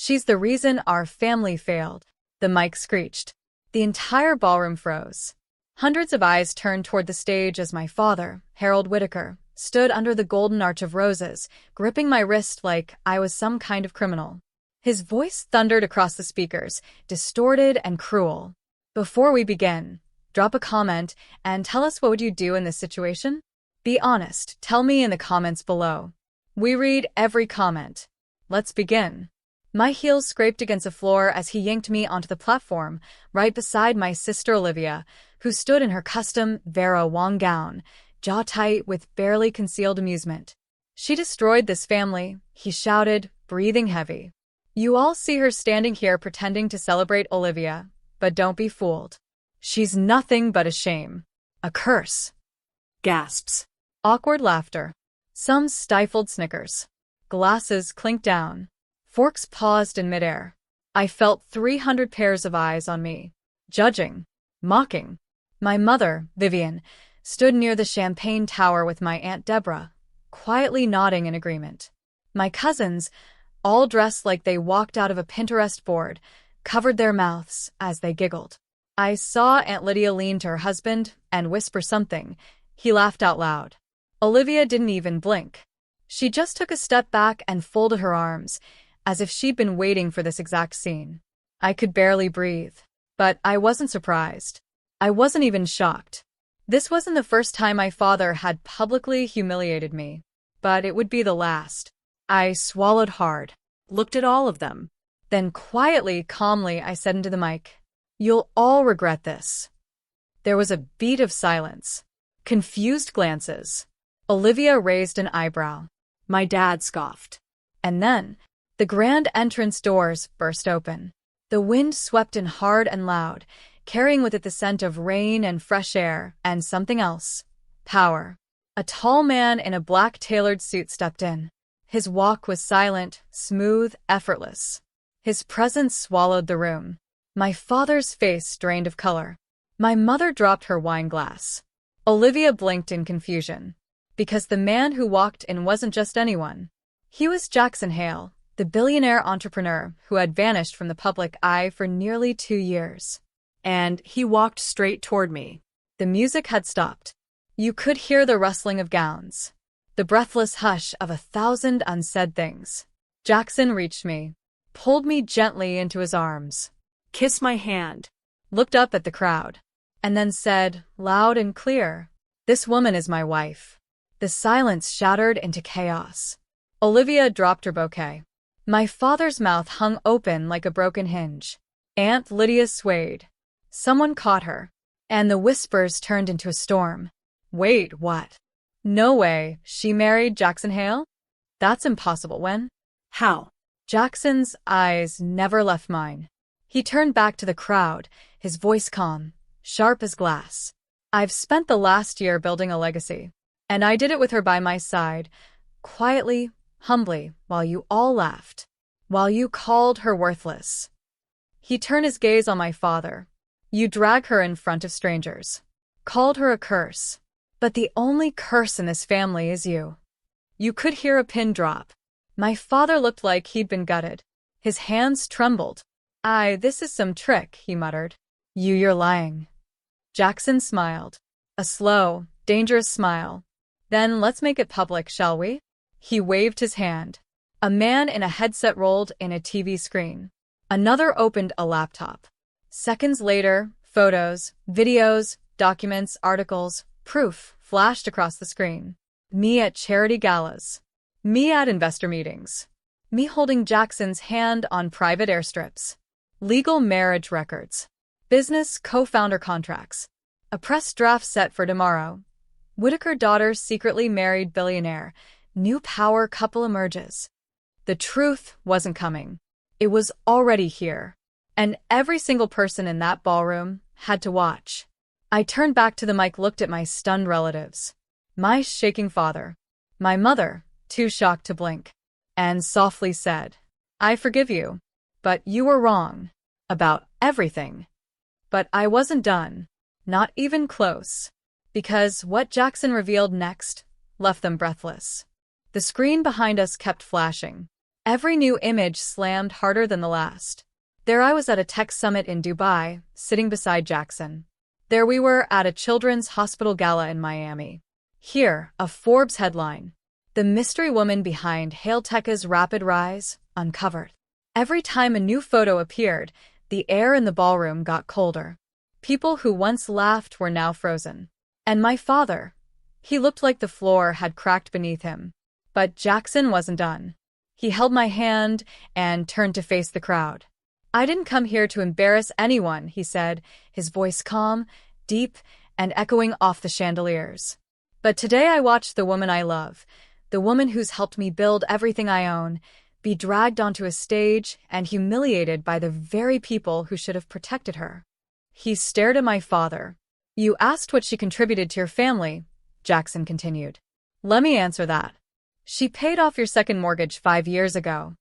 She's the reason our family failed. The mic screeched. The entire ballroom froze. Hundreds of eyes turned toward the stage as my father, Harold Whitaker, stood under the golden arch of roses, gripping my wrist like I was some kind of criminal. His voice thundered across the speakers, distorted and cruel. Before we begin, drop a comment and tell us what would you do in this situation? Be honest, tell me in the comments below. We read every comment. Let's begin. My heels scraped against the floor as he yanked me onto the platform, right beside my sister Olivia, who stood in her custom Vera Wang gown, jaw tight with barely concealed amusement. She destroyed this family, he shouted, breathing heavy. You all see her standing here pretending to celebrate Olivia, but don't be fooled. She's nothing but a shame. A curse. Gasps. Awkward laughter. Some stifled snickers. Glasses clinked down. Forks paused in midair. I felt 300 pairs of eyes on me. Judging. Mocking. My mother, Vivian, stood near the champagne tower with my Aunt Deborah, quietly nodding in agreement. My cousins, all dressed like they walked out of a Pinterest board, covered their mouths as they giggled. I saw Aunt Lydia lean to her husband and whisper something. He laughed out loud. Olivia didn't even blink. She just took a step back and folded her arms, as if she'd been waiting for this exact scene. I could barely breathe, but I wasn't surprised. I wasn't even shocked. This wasn't the first time my father had publicly humiliated me, but it would be the last. I swallowed hard, looked at all of them. Then quietly, calmly, I said into the mic, "You'll all regret this." There was a beat of silence. Confused glances. Olivia raised an eyebrow. My dad scoffed. And then, the grand entrance doors burst open. The wind swept in hard and loud, carrying with it the scent of rain and fresh air and something else. Power. A tall man in a black tailored suit stepped in. His walk was silent, smooth, effortless. His presence swallowed the room. My father's face drained of color. My mother dropped her wine glass. Olivia blinked in confusion. Because the man who walked in wasn't just anyone. He was Jackson Hale, the billionaire entrepreneur who had vanished from the public eye for nearly 2 years. And he walked straight toward me. The music had stopped. You could hear the rustling of gowns, the breathless hush of 1,000 unsaid things. Jackson reached me, pulled me gently into his arms, kissed my hand, looked up at the crowd, and then said, loud and clear, "This woman is my wife." The silence shattered into chaos. Olivia dropped her bouquet. My father's mouth hung open like a broken hinge. Aunt Lydia swayed. Someone caught her, and the whispers turned into a storm. Wait, what? No way, she married Jackson Hale? That's impossible. When? How? Jackson's eyes never left mine. He turned back to the crowd, his voice calm, sharp as glass. I've spent the last year building a legacy, and I did it with her by my side, quietly, humbly, while you all laughed, while you called her worthless. He turned his gaze on my father. You drag her in front of strangers. Called her a curse. But the only curse in this family is you. You could hear a pin drop. My father looked like he'd been gutted. His hands trembled. This is some trick, he muttered. You're lying. Jackson smiled. A slow, dangerous smile. Then let's make it public, shall we? He waved his hand. A man in a headset rolled in a TV screen. Another opened a laptop. Seconds later, photos, videos, documents, articles, proof flashed across the screen. Me at charity galas. Me at investor meetings. Me holding Jackson's hand on private airstrips. Legal marriage records. Business co-founder contracts. A press draft set for tomorrow. Whitaker daughter secretly married billionaire. New power couple emerges. The truth wasn't coming. It was already here. And every single person in that ballroom had to watch. I turned back to the mic, looked at my stunned relatives. My shaking father. My mother, too shocked to blink. And softly said, I forgive you. But you were wrong. About everything. But I wasn't done. Not even close. Because what Jackson revealed next left them breathless. The screen behind us kept flashing. Every new image slammed harder than the last. There I was at a tech summit in Dubai, sitting beside Jackson. There we were at a children's hospital gala in Miami. Here, a Forbes headline. The mystery woman behind Hail Tech's rapid rise, uncovered. Every time a new photo appeared, the air in the ballroom got colder. People who once laughed were now frozen. And my father. He looked like the floor had cracked beneath him. But Jackson wasn't done. He held my hand and turned to face the crowd. I didn't come here to embarrass anyone, he said, his voice calm, deep, and echoing off the chandeliers. But today I watched the woman I love, the woman who's helped me build everything I own, be dragged onto a stage and humiliated by the very people who should have protected her. He stared at my father. You asked what she contributed to your family, Jackson continued. Let me answer that. She paid off your second mortgage 5 years ago.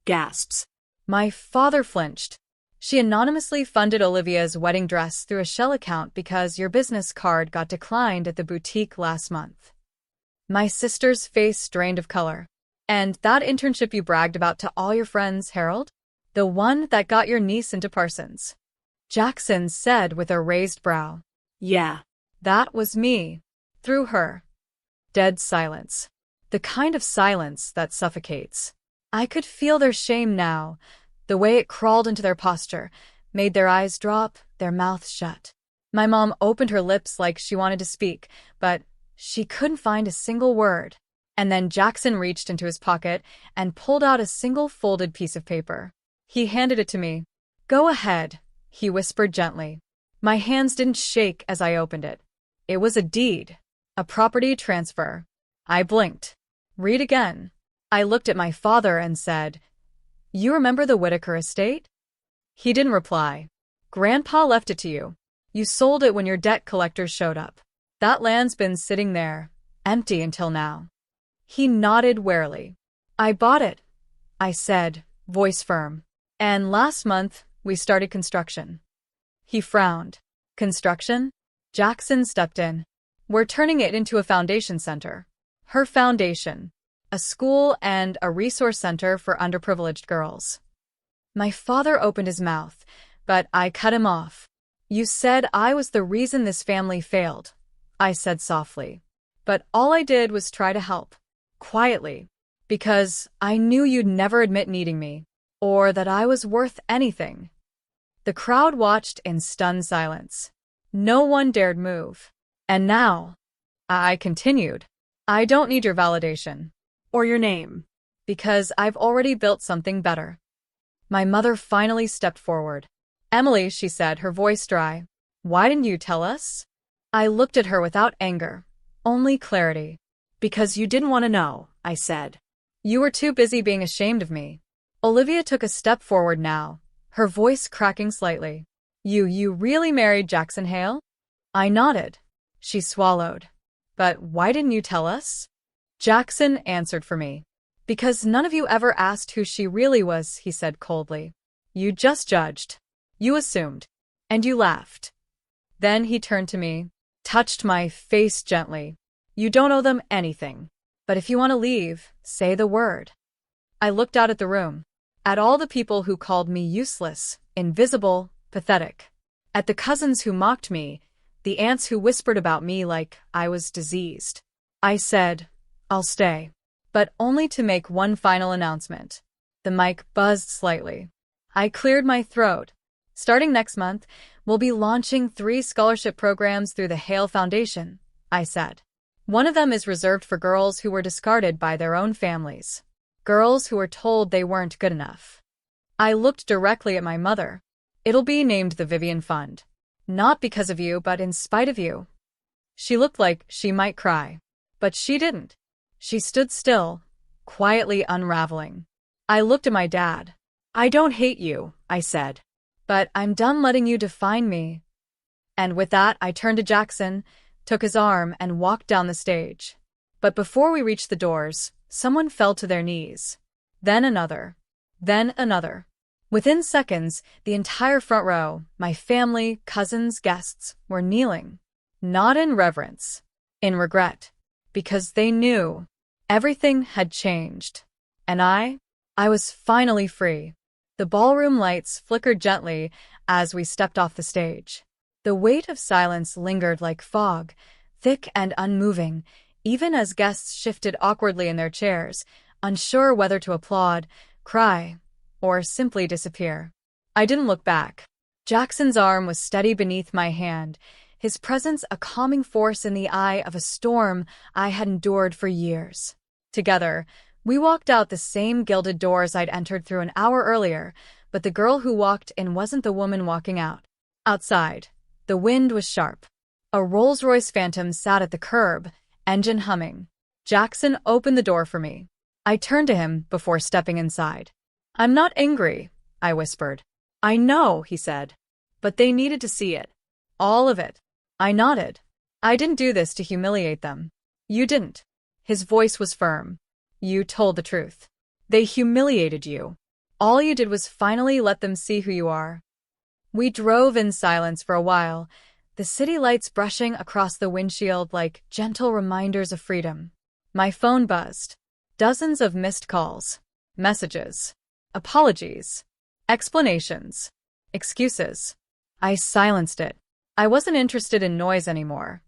Gasps. My father flinched. She anonymously funded Olivia's wedding dress through a shell account because your business card got declined at the boutique last month. My sister's face drained of color. And that internship you bragged about to all your friends, Harold? The one that got your niece into Parsons? Jackson said with a raised brow. Yeah. That was me. Through her. Dead silence. The kind of silence that suffocates. I could feel their shame now, the way it crawled into their posture, made their eyes drop, their mouths shut. My mom opened her lips like she wanted to speak, but she couldn't find a single word. And then Jackson reached into his pocket and pulled out a single folded piece of paper. He handed it to me. Go ahead, he whispered gently. My hands didn't shake as I opened it. It was a deed, a property transfer. I blinked. Read again. I looked at my father and said, You remember the Whitaker estate? He didn't reply. Grandpa left it to you. You sold it when your debt collectors showed up. That land's been sitting there, empty until now. He nodded warily. I bought it, I said, voice firm. And last month, we started construction. He frowned. Construction? Jackson stepped in. We're turning it into a foundation center. Her foundation. A school and a resource center for underprivileged girls. My father opened his mouth, but I cut him off. You said I was the reason this family failed, I said softly. But all I did was try to help. Quietly. Because I knew you'd never admit needing me. Or that I was worth anything. The crowd watched in stunned silence. No one dared move. And now, I continued. I don't need your validation. Or your name. Because I've already built something better. My mother finally stepped forward. Emily, she said, her voice dry. Why didn't you tell us? I looked at her without anger. Only clarity. Because you didn't want to know, I said. You were too busy being ashamed of me. Olivia took a step forward now, her voice cracking slightly. You really married Jackson Hale? I nodded. She swallowed. But why didn't you tell us? Jackson answered for me. Because none of you ever asked who she really was, he said coldly. You just judged. You assumed. And you laughed. Then he turned to me, touched my face gently. You don't owe them anything. But if you want to leave, say the word. I looked out at the room. At all the people who called me useless, invisible, pathetic. At the cousins who mocked me, the aunts who whispered about me like I was diseased. I said, I'll stay. But only to make one final announcement. The mic buzzed slightly. I cleared my throat. Starting next month, we'll be launching 3 scholarship programs through the Hale Foundation, I said. One of them is reserved for girls who were discarded by their own families. Girls who were told they weren't good enough. I looked directly at my mother. It'll be named the Vivian Fund. Not because of you, but in spite of you. She looked like she might cry. But she didn't. She stood still, quietly unraveling. I looked at my dad. I don't hate you, I said. But I'm done letting you define me. And with that, I turned to Jackson, took his arm, and walked down the stage. But before we reached the doors, someone fell to their knees. Then another. Then another. Within seconds, the entire front row, my family, cousins, guests, were kneeling. Not in reverence. In regret. Because they knew. Everything had changed. And I I was finally free. The ballroom lights flickered gently as we stepped off the stage. The weight of silence lingered like fog, thick and unmoving, even as guests shifted awkwardly in their chairs, unsure whether to applaud, cry, or simply disappear. I didn't look back. Jackson's arm was steady beneath my hand, his presence a calming force in the eye of a storm I had endured for years. Together, we walked out the same gilded doors I'd entered through an hour earlier, but the girl who walked in wasn't the woman walking out. Outside, the wind was sharp. A Rolls-Royce Phantom sat at the curb, engine humming. Jackson opened the door for me. I turned to him before stepping inside. "I'm not angry," I whispered. "I know," he said. "But they needed to see it. All of it." I nodded. "I didn't do this to humiliate them." "You didn't." His voice was firm. "You told the truth. They humiliated you. All you did was finally let them see who you are." We drove in silence for a while, the city lights brushing across the windshield like gentle reminders of freedom. My phone buzzed. Dozens of missed calls, messages, apologies, explanations, excuses. I silenced it. I wasn't interested in noise anymore.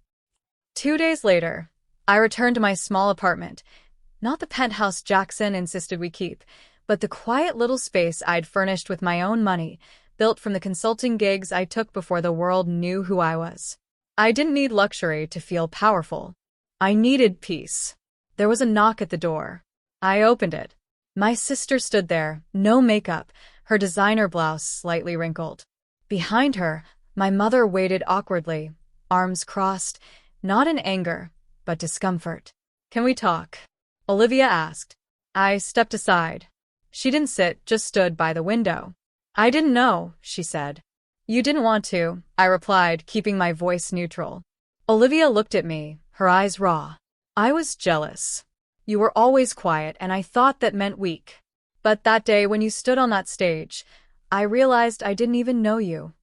2 days later, I returned to my small apartment, not the penthouse Jackson insisted we keep, but the quiet little space I'd furnished with my own money, built from the consulting gigs I took before the world knew who I was. I didn't need luxury to feel powerful. I needed peace. There was a knock at the door. I opened it. My sister stood there, no makeup, her designer blouse slightly wrinkled. Behind her, my mother waited awkwardly, arms crossed, not in anger, but discomfort. "Can we talk?" Olivia asked. I stepped aside. She didn't sit, just stood by the window. "I didn't know," she said. "You didn't want to," I replied, keeping my voice neutral. Olivia looked at me, her eyes raw. "I was jealous. You were always quiet, and I thought that meant weak. But that day when you stood on that stage, I realized I didn't even know you."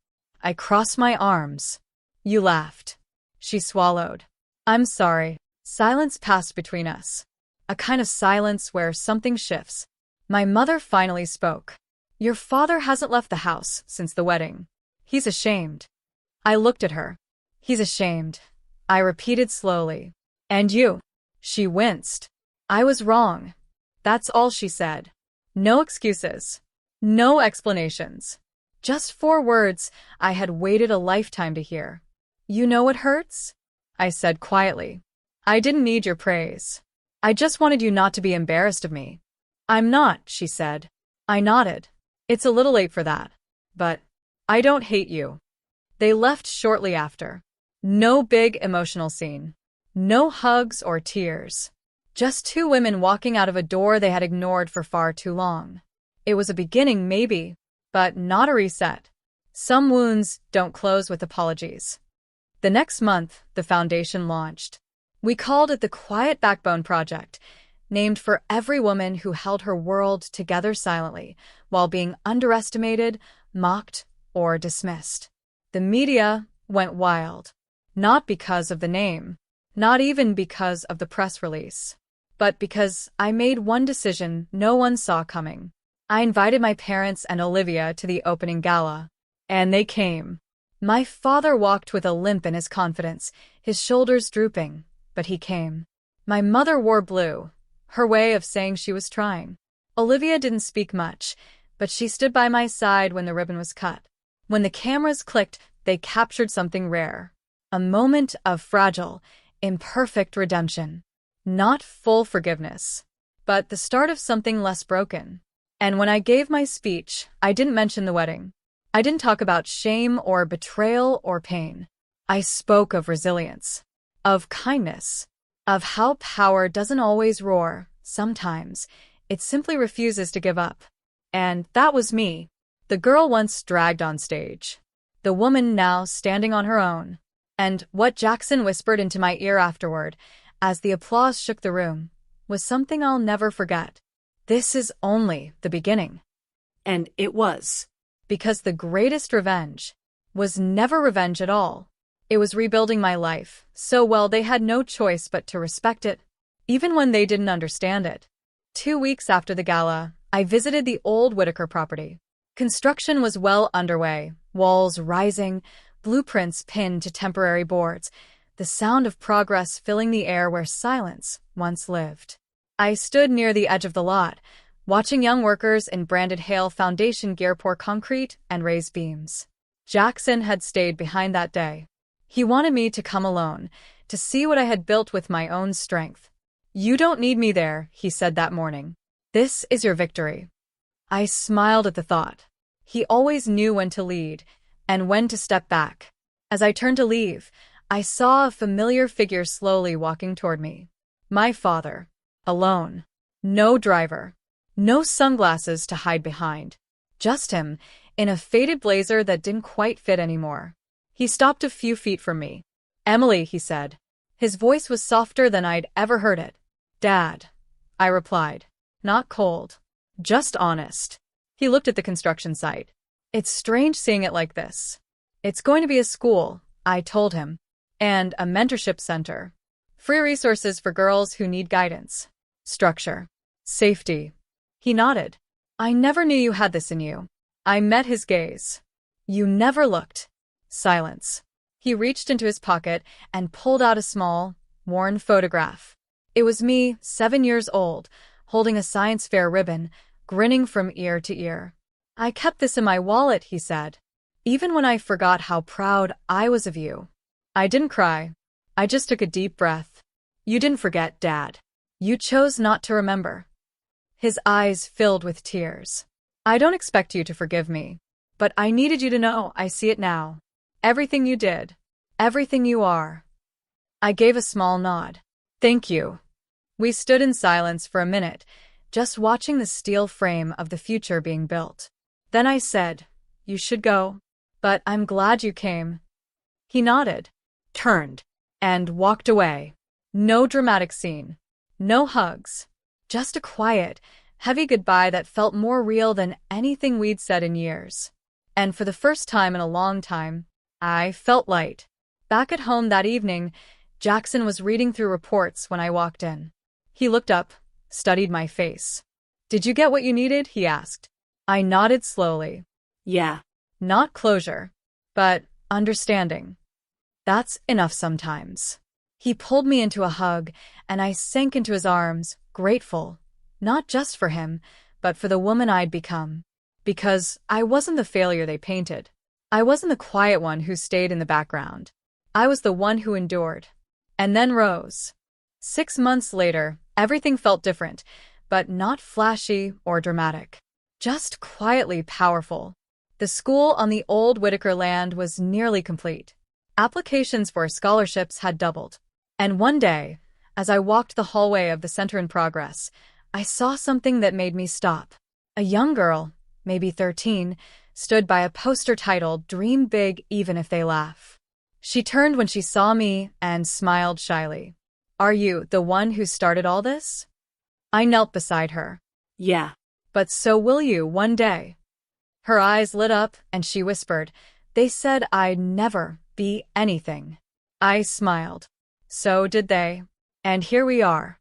I crossed my arms. "You laughed." She swallowed. "I'm sorry." Silence passed between us. A kind of silence where something shifts. My mother finally spoke. "Your father hasn't left the house since the wedding. He's ashamed." I looked at her. "He's ashamed," I repeated slowly. "And you?" She winced. I was wrong. That's all she said. No excuses. No explanations. Just 4 words I had waited a lifetime to hear. "You know what hurts?" I said quietly. "I didn't need your praise. I just wanted you not to be embarrassed of me." "I'm not," she said. I nodded. "It's a little late for that. But I don't hate you." They left shortly after. No big emotional scene. No hugs or tears. Just 2 women walking out of a door they had ignored for far too long. It was a beginning, maybe, but not a reset. Some wounds don't close with apologies. The next month, the foundation launched. We called it the Quiet Backbone Project, named for every woman who held her world together silently while being underestimated, mocked, or dismissed. The media went wild. Not because of the name, not even because of the press release, but because I made one decision no one saw coming. I invited my parents and Olivia to the opening gala, and they came. My father walked with a limp in his confidence, his shoulders drooping, but he came. My mother wore blue, her way of saying she was trying. Olivia didn't speak much, but she stood by my side when the ribbon was cut. When the cameras clicked, they captured something rare. A moment of fragile, imperfect redemption. Not full forgiveness, but the start of something less broken. And when I gave my speech, I didn't mention the wedding. I didn't talk about shame or betrayal or pain. I spoke of resilience, of kindness, of how power doesn't always roar. Sometimes it simply refuses to give up. And that was me, the girl once dragged on stage, the woman now standing on her own. And what Jackson whispered into my ear afterward, as the applause shook the room, was something I'll never forget. "This is only the beginning." And it was. Because the greatest revenge was never revenge at all. It was rebuilding my life, so well they had no choice but to respect it, even when they didn't understand it. 2 weeks after the gala, I visited the old Whitaker property. Construction was well underway, walls rising, blueprints pinned to temporary boards, the sound of progress filling the air where silence once lived. I stood near the edge of the lot, watching young workers in branded hail foundation gear pour concrete and raise beams. Jackson had stayed behind that day. He wanted me to come alone, to see what I had built with my own strength. "You don't need me there," he said that morning. "This is your victory." I smiled at the thought. He always knew when to lead and when to step back. As I turned to leave, I saw a familiar figure slowly walking toward me. My father. Alone. No driver. No sunglasses to hide behind. Just him, in a faded blazer that didn't quite fit anymore. He stopped a few feet from me. "Emily," he said. His voice was softer than I'd ever heard it. "Dad," I replied. Not cold. Just honest. He looked at the construction site. "It's strange seeing it like this." "It's going to be a school," I told him. "And a mentorship center. Free resources for girls who need guidance. Structure. Safety." He nodded. "I never knew you had this in you." I met his gaze. "You never looked." Silence. He reached into his pocket and pulled out a small, worn photograph. It was me, 7 years old, holding a science fair ribbon, grinning from ear to ear. "I kept this in my wallet," he said, "even when I forgot how proud I was of you." I didn't cry. I just took a deep breath. "You didn't forget, Dad. You chose not to remember." His eyes filled with tears. "I don't expect you to forgive me, but I needed you to know I see it now. Everything you did. Everything you are." I gave a small nod. "Thank you." We stood in silence for a minute, just watching the steel frame of the future being built. Then I said, "You should go, but I'm glad you came." He nodded, turned, and walked away. No dramatic scene. No hugs. Just a quiet, heavy goodbye that felt more real than anything we'd said in years. And for the first time in a long time, I felt light. Back at home that evening, Jackson was reading through reports when I walked in. He looked up, studied my face. "Did you get what you needed?" he asked. I nodded slowly. "Yeah." Not closure, but understanding. That's enough sometimes. He pulled me into a hug, and I sank into his arms, grateful, not just for him, but for the woman I'd become. Because I wasn't the failure they painted. I wasn't the quiet one who stayed in the background. I was the one who endured. And then rose. 6 months later, everything felt different, but not flashy or dramatic. Just quietly powerful. The school on the old Whitaker land was nearly complete. Applications for scholarships had doubled. And one day, as I walked the hallway of the center in progress, I saw something that made me stop. A young girl, maybe 13, stood by a poster titled "Dream Big Even If They Laugh." She turned when she saw me and smiled shyly. "Are you the one who started all this?" I knelt beside her. "Yeah. But so will you one day." Her eyes lit up and she whispered, "They said I'd never be anything." I smiled. So did they. And here we are.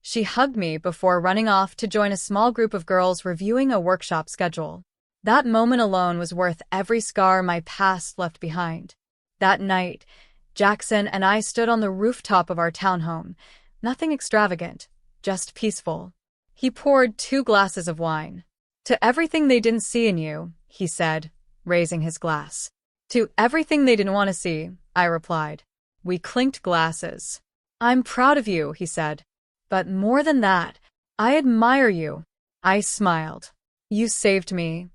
She hugged me before running off to join a small group of girls reviewing a workshop schedule. That moment alone was worth every scar my past left behind. That night, Jackson and I stood on the rooftop of our townhome. Nothing extravagant, just peaceful. He poured 2 glasses of wine. "To everything they didn't see in you," he said, raising his glass. "To everything they didn't want to see," I replied. We clinked glasses. "I'm proud of you," he said. "But more than that, I admire you." I smiled. "You saved me."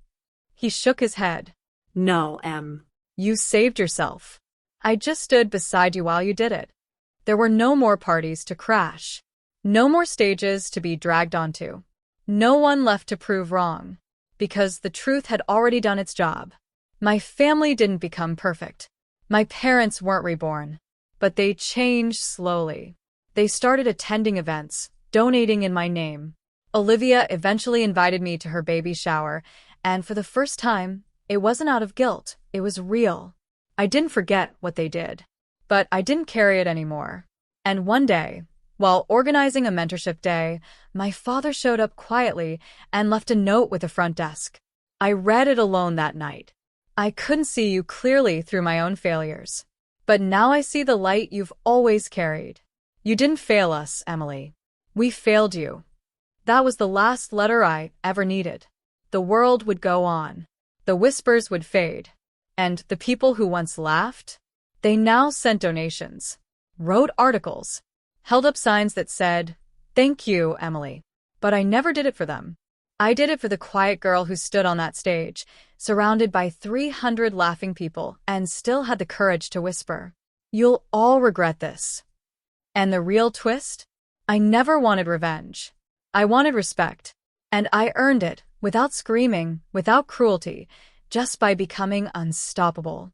He shook his head. "No, Em. You saved yourself. I just stood beside you while you did it." There were no more parties to crash. No more stages to be dragged onto. No one left to prove wrong. Because the truth had already done its job. My family didn't become perfect. My parents weren't reborn. But they changed slowly. They started attending events, donating in my name. Olivia eventually invited me to her baby shower, and for the first time, it wasn't out of guilt, it was real. I didn't forget what they did. But I didn't carry it anymore. And one day, While organizing a mentorship day, my father showed up quietly and left a note with the front desk. I read it alone that night. I couldn't see you clearly through my own failures. But now I see the light you've always carried. You didn't fail us, Emily. We failed you. That was the last letter I ever needed. The world would go on. The whispers would fade. And the people who once laughed, they now sent donations, wrote articles, held up signs that said, "Thank you, Emily." But I never did it for them. I did it for the quiet girl who stood on that stage, surrounded by 300 laughing people, and still had the courage to whisper, "You'll all regret this." And the real twist? I never wanted revenge. I wanted respect. And I earned it, without screaming, without cruelty, just by becoming unstoppable.